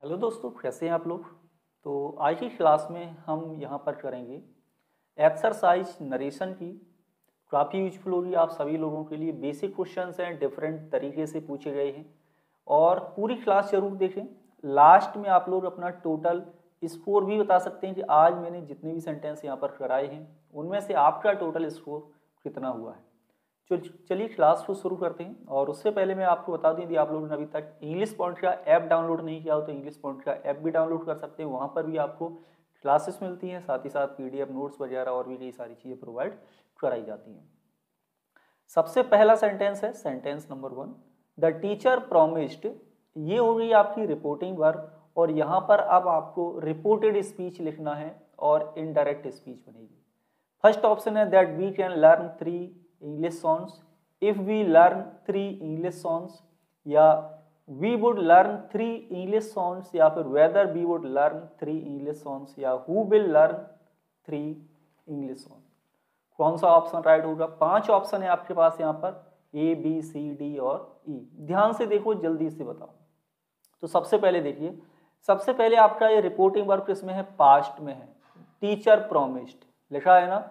Hello दोस्तों, कैसे हैं आप लोग। तो आज की क्लास में हम यहाँ पर करेंगे एक्सरसाइज नरेशन की। काफ़ी यूजफुल होगी आप सभी लोगों के लिए। बेसिक क्वेश्चंस हैं, डिफरेंट तरीके से पूछे गए हैं और पूरी क्लास जरूर देखें। लास्ट में आप लोग अपना टोटल स्कोर भी बता सकते हैं कि आज मैंने जितने भी सेंटेंस यहाँ पर कराए हैं उनमें से आपका टोटल स्कोर कितना हुआ है। चलिए क्लास को शुरू करते हैं। और उससे पहले मैं आपको बता दूं, यदि आप लोगों ने अभी तक इंग्लिश पॉइंट का ऐप डाउनलोड नहीं किया हो तो इंग्लिश पॉइंट का ऐप भी डाउनलोड कर सकते हैं। वहाँ पर भी आपको क्लासेस मिलती हैं, साथ ही साथ पीडीएफ नोट्स वगैरह और भी कई सारी चीज़ें प्रोवाइड कराई जाती हैं। सबसे पहला सेंटेंस है sentence number 1, the teacher promised. ये हो गई आपकी रिपोर्टिंग वर्ब और यहाँ पर अब आपको रिपोर्टेड स्पीच लिखना है और इनडायरेक्ट स्पीच बनेगी। फर्स्ट ऑप्शन है that we can learn 3 English songs, if we learn 3 English songs, या we would learn 3 English songs, या फिर whether we would learn 3 English songs, या who will learn 3 English songs. कौन सा option right होगा? 5 option है आपके पास यहाँ पर, ए बी सी डी और ई। ध्यान से देखो, जल्दी से बताओ। तो सबसे पहले देखिए, सबसे पहले आपका ये रिपोर्टिंग वर्ब किसमें है? पास्ट में है। टीचर प्रोमिस्ड लिखा है ना,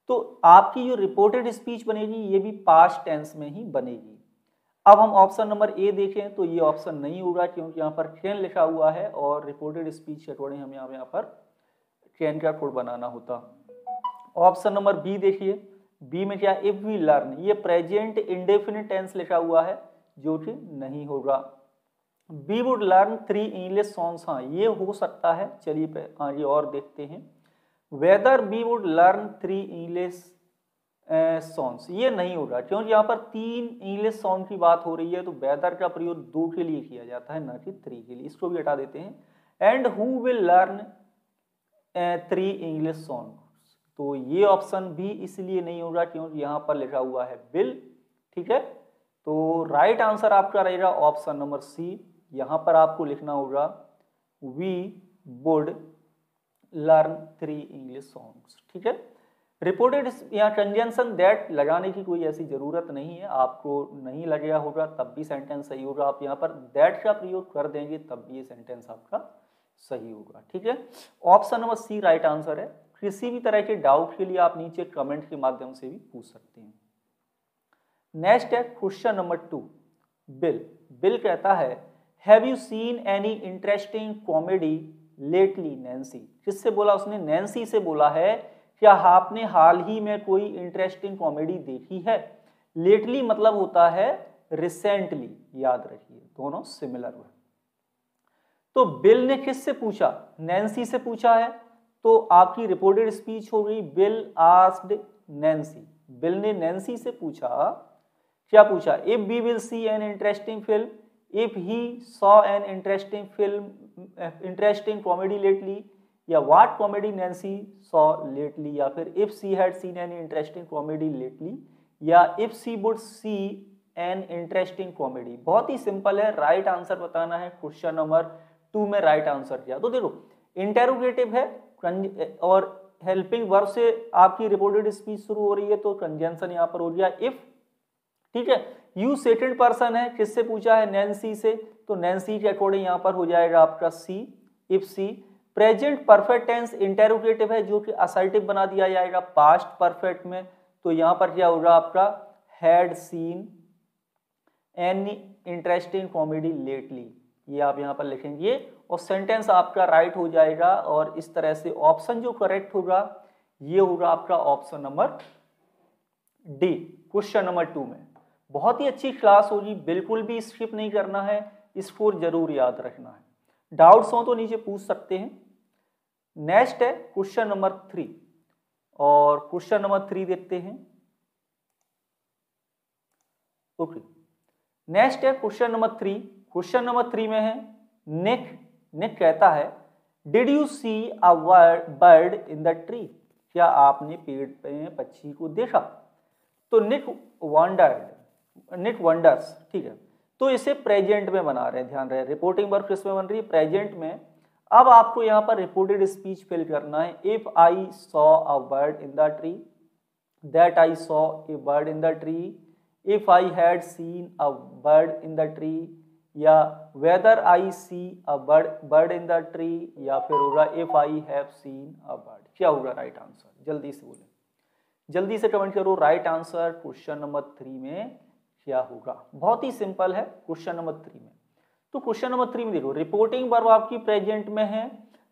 तो आपकी जो रिपोर्टेड स्पीच बनेगी ये भी पास्ट टेंस में ही बनेगी। अब हम ऑप्शन नंबर ए देखें तो ये ऑप्शन नहीं होगा क्योंकि यहाँ पर कैन लिखा हुआ है और रिपोर्टेड स्पीच के अकॉर्डिंग हमें यहाँ पर कैन का कोड बनाना होता। ऑप्शन नंबर बी देखिए, बी में क्या? इफ वी लर्न, ये प्रेजेंट इंडेफिनिट टेंस लिखा हुआ है जो कि नहीं होगा। We would learn 3 English songs, हाँ ये हो सकता है। चलिए आगे और देखते हैं। Whether we would learn 3 English songs, ये नहीं होगा क्योंकि यहाँ पर 3 इंग्लिश सॉन्ग की बात हो रही है, तो वेदर का प्रयोग 2 के लिए किया जाता है, ना कि 3 के लिए। इसको भी हटा देते हैं। And who will learn 3 English songs, तो ये ऑप्शन भी इसलिए नहीं होगा क्योंकि यहाँ पर लिखा हुआ है विल। ठीक है, तो राइट आंसर आपका रहेगा ऑप्शन नंबर सी। यहाँ पर आपको लिखना होगा we would learn 3 English songs. ठीक है, रिपोर्टेड यहाँ कंजंक्शन दैट लगाने की कोई ऐसी जरूरत नहीं है, आपको नहीं लगेगा होगा तब भी सेंटेंस सही होगा। आप यहाँ पर दैट का प्रयोग कर देंगे तब भी ये सेंटेंस आपका सही होगा। ठीक है, option number C right answer है। किसी भी तरह के डाउट के लिए आप नीचे कमेंट के माध्यम से भी पूछ सकते हैं। नेक्स्ट है क्वेश्चन नंबर 2, बिल। बिल कहता है have you seen any interesting comedy lately Nancy. किससे बोला उसने? नैन्सी से बोला है। क्या आपने हाल ही में कोई इंटरेस्टिंग कॉमेडी देखी है? लेटली मतलब होता है रिसेंटली, याद रखिए दोनों सिमिलर है। तो बिल ने किससे पूछा? नैन्सी से पूछा है, तो आपकी रिपोर्टेड स्पीच हो गई बिल आस्क्ड नैन्सी। बिल ने नैन्सी से पूछा, क्या पूछा? If we will see an interesting film, if he saw an interesting film, interesting comedy lately, या what comedy Nancy saw lately, या फिर if she had seen an interesting comedy lately, या if she would see an interesting comedy. बहुत ही simple है, right answer बताना है। Question number 2 में राइट आंसर किया। तो देखो इंटेरोगेटिव है और हेल्पिंग वर्ब से आपकी रिपोर्टेड स्पीच शुरू हो रही है, तो कंजंक्शन यहाँ पर हो गया इफ। ठीक है, यू सेकंड पर्सन है, किससे पूछा है? नैन्सी से, तो नैन्सी के अकॉर्डिंग यहाँ पर हो जाएगा आपका she, if she. Present perfect tense interrogative है जो कि असर्टिव बना दिया जाएगा पास्ट परफेक्ट में, तो यहाँ पर क्या होगा आपका? Had seen any interesting comedy lately, ये आप यहाँ पर लिखेंगे और सेंटेंस आपका राइट हो जाएगा। और इस तरह से ऑप्शन जो करेक्ट होगा ये होगा आपका option number D, question number 2 में। बहुत ही अच्छी क्लास होगी, बिल्कुल भी स्किप नहीं करना है, इसको जरूर याद रखना है। डाउट्स हो तो नीचे पूछ सकते हैं। नेक्स्ट है क्वेश्चन नंबर 3, और क्वेश्चन नंबर 3 देखते हैं। ओके, नेक्स्ट है क्वेश्चन नंबर 3। क्वेश्चन नंबर 3 में है निक कहता है did you see a bird in the tree. क्या आपने पेड़ पे पक्षी को देखा? तो निक वंडर्स। ठीक है, तो इसे प्रेजेंट में बना रहे हैं, ध्यान रहे। रिपोर्टिंग वर्ब किस में बन रही है? प्रेजेंट में। अब आपको यहाँ पर रिपोर्टेड स्पीच फिल करना है। If I saw a bird in the tree, that I saw a bird in the tree, if I had seen a bird in the tree, या whether I see a bird in the tree, या फिर होगा if I have seen a bird. क्या होगा right answer, जल्दी से बोले, जल्दी से कमेंट करो राइट आंसर क्वेश्चन नंबर 3 में क्या होगा। बहुत ही सिंपल है क्वेश्चन नंबर 3 में। तो क्वेश्चन नंबर 3 में देखो, रिपोर्टिंग वर्ब आपकी प्रेजेंट में है,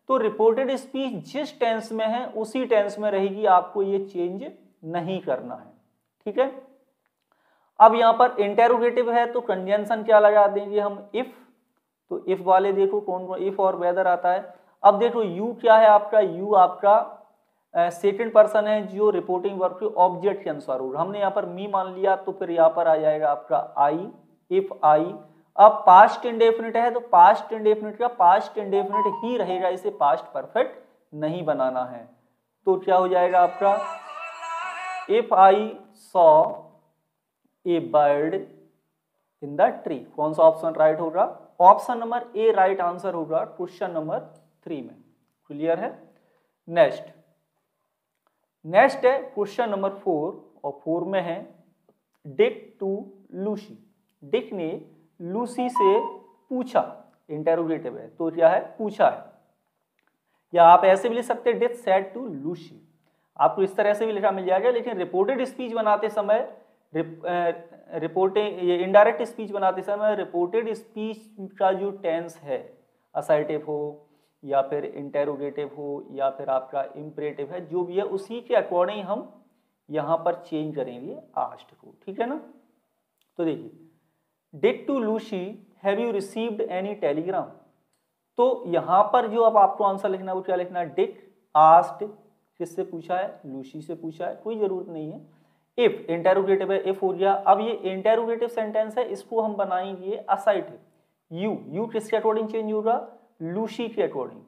तो रिपोर्टेड स्पीच जिस टेंस में है उसी टेंस में रहेगी, आपको ये चेंज नहीं करना है, ठीक है। अब यहाँ पर इंटेरोगेटिव है तो कंजंक्शन क्या लगा देंगे हम, इफ। तो इफ वाले देखो कौन कौन, इफ और वेदर आता है। अब देखो यू क्या है आपका, यू आपका सेकंड पर्सन है जो रिपोर्टिंग वर्ब के ऑब्जेक्ट के अनुसार होगा। हमने यहाँ पर मी मान लिया तो फिर यहाँ पर आ जाएगा आपका आई, इफ आई। अब पास्ट इंडेफिनिट है तो पास्ट इंडेफिनिट का पास्ट इंडेफिनिट ही रहेगा, इसे पास्ट परफेक्ट नहीं बनाना है। तो क्या हो जाएगा आपका, if I saw a bird in the tree. कौन सा ऑप्शन राइट होगा, option number A right answer होगा क्वेश्चन नंबर 3 में। क्लियर है। नेक्स्ट है क्वेश्चन नंबर 4, और 4 में है डिक टू लूसी। डिक ने लूसी से पूछा, इंटेरोगेटिव है तो क्या है, पूछा है। या आप ऐसे भी लिख सकते हैं डिक सेड टू लूसी, आपको इस तरह से भी लिखा मिल जाएगा। लेकिन रिपोर्टेड स्पीच बनाते समय, रिपोर्टिंग ये इनडायरेक्ट स्पीच बनाते समय रिपोर्टेड स्पीच का जो टेंस है, असर्टिव हो या फिर इंटेरोगेटिव हो या फिर आपका इम्परेटिव है, जो भी है उसी के अकॉर्डिंग हम यहाँ पर चेंज करेंगे आस्क्ड को, ठीक है ना। तो देखिए, did to Lucy have you received any telegram. तो यहाँ पर जो अब आपको आंसर लिखना है वो क्या लिखना है, डिड आस्क्ड, किससे पूछा है, लूसी से पूछा है, कोई जरूरत नहीं है। इफ इंटेरोगेटिव है, इफ हो गया। अब ये इंटेरोगेटिव सेंटेंस है, इसको हम बनाएंगे असर्टिव। यू किसके अकॉर्डिंग चेंज होगा, लूसी के अकॉर्डिंग,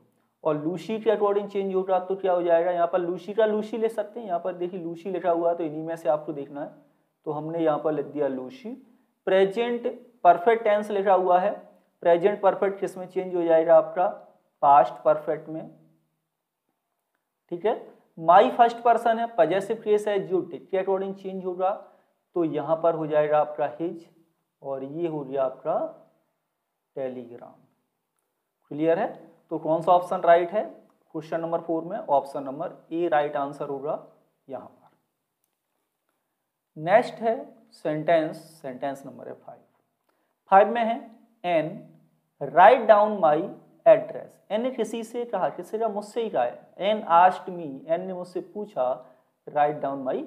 और लूसी के अकॉर्डिंग चेंज होगा तो क्या हो जाएगा, यहाँ पर लूसी का लूसी ले सकते हैं। यहाँ पर देखिए लूसी लिखा हुआ है तो इन्हीं में से आपको देखना है, तो हमने यहाँ पर लिख दिया लूसी। प्रेजेंट परफेक्ट टेंस लिखा हुआ है, प्रेजेंट परफेक्ट किसमें चेंज हो जाएगा आपका, पास्ट परफेक्ट में, ठीक है। माई फर्स्ट पर्सन है, पजेसिव केस है जो डिड के अकॉर्डिंग चेंज होगा, तो यहाँ पर हो जाएगा आपका हिज, और ये हो गया आपका टेलीग्राम। क्लियर है। तो कौन सा ऑप्शन राइट है क्वेश्चन नंबर 4 में, option number A right answer होगा यहाँ पर। नेक्स्ट है सेंटेंस नंबर है 5 में है Ann write down my address. Ann ने किसी से कहा, किसी का मुझसे ही कहा है, एन आस्क्ड मी, एन ने मुझसे पूछा राइट डाउन माई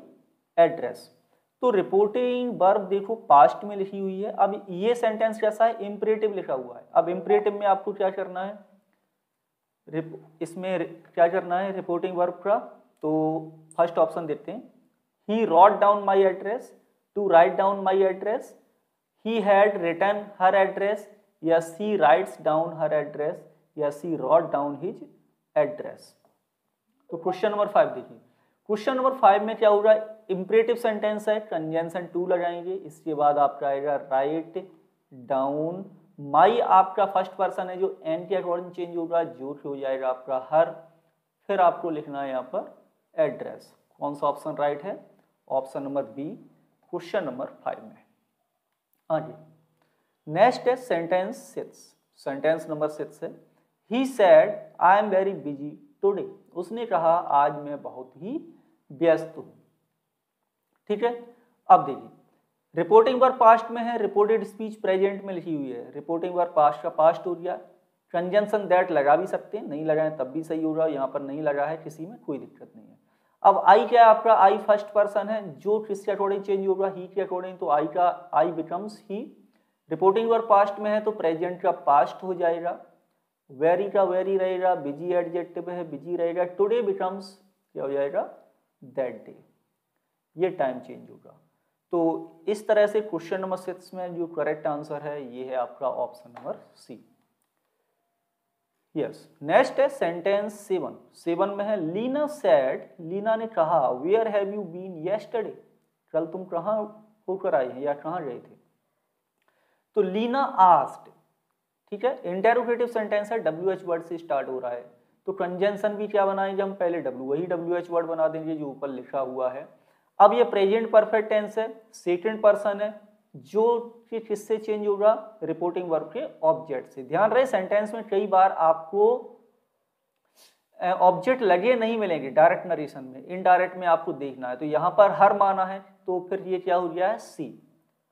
एड्रेस। तो रिपोर्टिंग वर्ब देखो पास्ट में लिखी हुई है। अब ये सेंटेंस कैसा है, इंपरेटिव लिखा हुआ है। अब इंपरेटिव में आपको क्या करना है, इसमें क्या करना है रिपोर्टिंग वर्ब का, तो फर्स्ट ऑप्शन देते हैं, he wrote down my address, to write down my address, he had written her address, या she writes down her address, या she wrote down his address. तो क्वेश्चन नंबर 5 देखिए, question number 5 में क्या होगा, imperative sentence है, conjunction to लगाएंगे, इसके बाद आपका आएगा राइट डाउन माई, आपका फर्स्ट पर्सन है जो एन के अकॉर्डिंग चेंज होगा, जो हो जाएगा आपका हर, फिर आपको लिखना है यहाँ पर एड्रेस। कौन सा ऑप्शन राइट है, option number B question number 5 में। हाँ जी। नेक्स्ट है सेंटेंस नंबर 6 है, he said I am very busy today. उसने कहा आज मैं बहुत ही व्यस्त हूँ, ठीक है। अब देखिए, रिपोर्टिंग वर्ब पास्ट में है, रिपोर्टेड स्पीच प्रेजेंट में लिखी हुई है, रिपोर्टिंग वर्ब पास्ट का पास्ट हो गया। कंजंक्शन दैट लगा भी सकते हैं, नहीं लगाएं तब भी सही होगा, यहाँ पर नहीं लगा है किसी में, कोई दिक्कत नहीं है। अब आई क्या है आपका, आई फर्स्ट पर्सन है जो किसके अकॉर्डिंग चेंज होगा, ही के अकॉर्डिंग, तो आई का I becomes he. Reporting verb past में है तो प्रेजेंट का पास्ट हो जाएगा, वेरी का वेरी रहेगा, बिजी एडजेक्टिव है बिजी रहेगा, टुडे बिकम्स क्या हो जाएगा, दैट डे, ये टाइम चेंज होगा। तो इस तरह से क्वेश्चन नंबर 6 में जो करेक्ट आंसर है ये है आपका option number C. Yes. Next है सेंटेंस 7 में है, लीना सेड, लीना ने कहा, where have you been yesterday, कल तुम कहाँ होकर आए हैं या कहाँ गए थे। तो लीना आस्क्ड, ठीक है, इंटेरोगेटिव सेंटेंस है, WH वर्ड से स्टार्ट हो रहा है, तो कंजंक्शन भी क्या बनाएंगे हम, पहले वही WH वर्ड बना देंगे जो ऊपर लिखा हुआ है। अब ये प्रेजेंट परफेक्ट टेंस है, सेकंड पर्सन है, जो कि किससे चेंज होगा, रिपोर्टिंग वर्ब के ऑब्जेक्ट से। ध्यान रहे सेंटेंस में कई बार आपको ऑब्जेक्ट लगे नहीं मिलेंगे डायरेक्ट नरेशन में, इनडायरेक्ट में आपको देखना है। तो यहाँ पर हर माना है तो फिर ये क्या हो गया है, सी।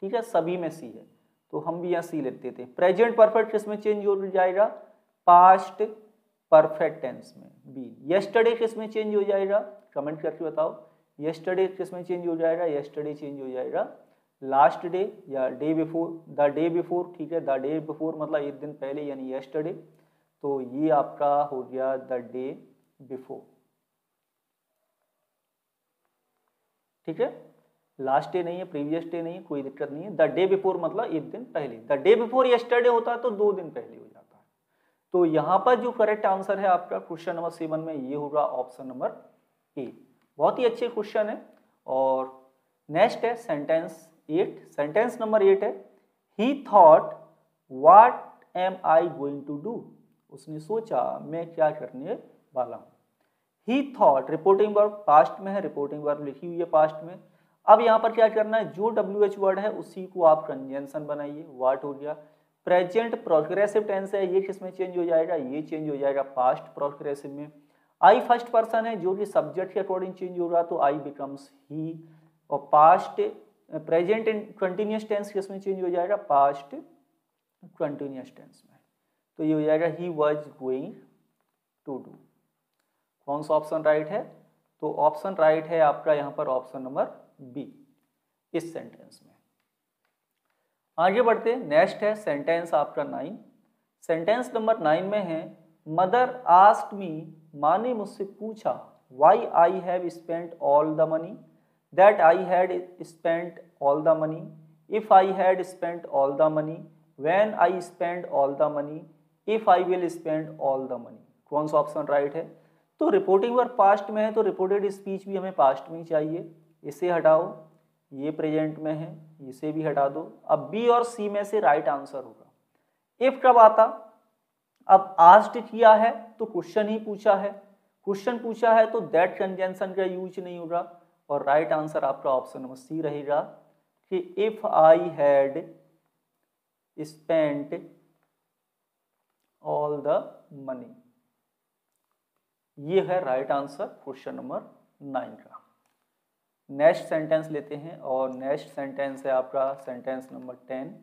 ठीक है, सभी में सी है तो हम भी यहाँ सी लिख देते हैं। प्रेजेंट परफेक्ट किस में चेंज हो जाएगा, पास्ट परफेक्ट टेंस में, बी। यस्टरडे किस में चेंज हो जाएगा, कमेंट करके बताओ। यस्टरडे किस में चेंज हो जाएगा, यस्टरडे चेंज हो जाएगा लास्ट डे या day before, the day before. ठीक है, द डे बिफोर मतलब एक दिन पहले यानी यस्टरडे, तो ये आपका हो गया द डे बिफोर। ठीक है, लास्ट डे नहीं है, प्रीवियस डे नहीं है, कोई दिक्कत नहीं है। द डे बिफोर मतलब एक दिन पहले, द डे बिफोर यस्टरडे होता है तो 2 दिन पहले हो जाता है। तो यहाँ पर जो करेक्ट आंसर है आपका क्वेश्चन नंबर 7 में ये होगा ऑप्शन नंबर ए। बहुत ही अच्छे क्वेश्चन है। और नेक्स्ट है सेंटेंस 8। सेंटेंस नंबर 8 है, he thought what am I going to do. उसने सोचा मैं क्या करने वाला हूँ। He thought reporting verb past में है, रिपोर्टिंग वर्ब लिखी हुई है पास्ट में। अब यहाँ पर क्या करना है, जो WH वर्ड है उसी को आप कंजंक्शन बनाइए। व्हाट हो गया, प्रेजेंट प्रोग्रेसिव टेंस है, ये किस में चेंज हो जाएगा, ये चेंज हो जाएगा पास्ट प्रोग्रेसिव में। आई फर्स्ट पर्सन है जो कि सब्जेक्ट के अकॉर्डिंग चेंज होगा तो आई बिकम्स ही। और पास्ट प्रेजेंट कंटिन्यूअस टेंस किस में चेंज हो जाएगा, पास्ट कंटिन्यूअस टेंस में। तो ये हो जाएगा he was going to do. कौन सा ऑप्शन राइट है, तो ऑप्शन राइट है आपका यहाँ पर ऑप्शन नंबर बी इस सेंटेंस में। आगे बढ़ते, नेक्स्ट है सेंटेंस आपका 9। सेंटेंस नंबर 9 में है, मदर आस्क्ड मी, माँ ने मुझसे पूछा, why I have spent all the money, that I had spent all the money, if I had spent all the money, when I spend all the money, if I will spend all the money. कौन सा option right है, तो reporting verb past में है तो reported speech भी हमें past में ही चाहिए। इसे हटाओ, ये प्रेजेंट में है, इसे भी हटा दो। अब बी और सी में से राइट आंसर होगा। इफ कब आता, अब आस्क्ड किया है तो क्वेश्चन ही पूछा है, क्वेश्चन पूछा है तो दैट कंजंक्शन का यूज नहीं होगा। और राइट आंसर आपका ऑप्शन नंबर सी रहेगा कि if I had spent all the money. ये है राइट आंसर क्वेश्चन नंबर 9 का। नेक्स्ट सेंटेंस लेते हैं और नेक्स्ट सेंटेंस है आपका सेंटेंस नंबर 10।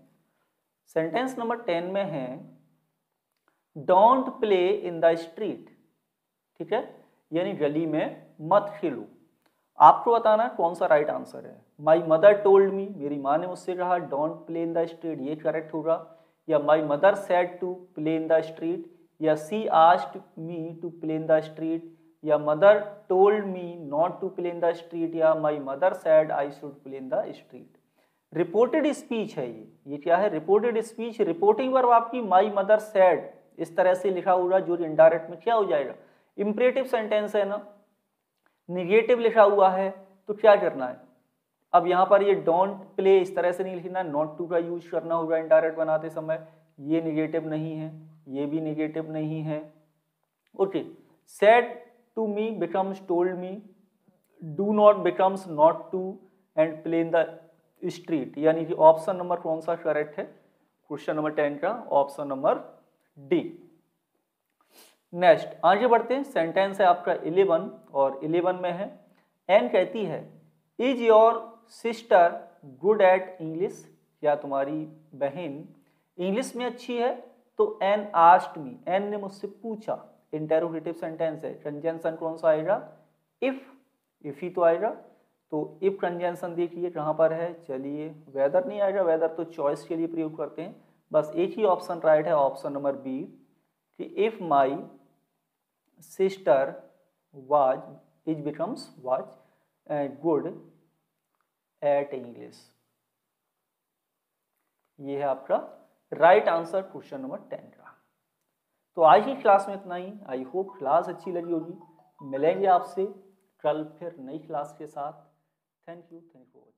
सेंटेंस नंबर 10 में है, don't play in the street. ठीक है, यानी गली में मत खेलो। आपको बताना कौन सा राइट आंसर है। माई मदर टोल्ड मी, मेरी माँ ने मुझसे कहा don't play in the street, ये करेक्ट होगा। या my mother said to play in the street, या she asked me to play in the street, या mother told me not to play in the street, या my mother said I should play in the street. Reported speech है ये क्या है, reported speech. Reporting verb आपकी माई mother said इस तरह से लिखा होगा जो इनडायरेक्ट में क्या हो जाएगा, इंपरेटिव सेंटेंस है ना, निगेटिव लिखा हुआ है तो क्या करना है। अब यहाँ पर ये डोंट प्ले इस तरह से नहीं लिखना, नॉट टू का यूज करना होगा इनडायरेक्ट बनाते समय। ये निगेटिव नहीं है, ये भी निगेटिव नहीं है। Okay, said to me becomes told me, do not becomes not to, and play in the street. यानी कि ऑप्शन नंबर कौन सा करेक्ट है क्वेश्चन नंबर 10 का, ऑप्शन नंबर डी। नेक्स्ट आगे बढ़ते हैं, सेंटेंस है आपका 11 और 11 में है, एन कहती है, is your sister good at English, क्या तुम्हारी बहन इंग्लिश में अच्छी है। तो एन आस्क्ड मी, एन ने मुझसे पूछा, इंटेरोगेटिव सेंटेंस है। कंजंक्शन कौन सा आएगा, इफ ही तो आएगा। तो इफ कंजंक्शन देखिए कहाँ पर है, चलिए वेदर नहीं आएगा, वेदर तो चॉइस के लिए प्रयोग करते हैं। बस एक ही ऑप्शन राइट है, ऑप्शन नंबर बी, कि if my sister was, is becomes was good at English. ये है आपका राइट आंसर क्वेश्चन नंबर 10 का। तो आज की क्लास में इतना ही। आई होप क्लास अच्छी लगी होगी। मिलेंगे आपसे कल फिर नई क्लास के साथ। Thank you for watching.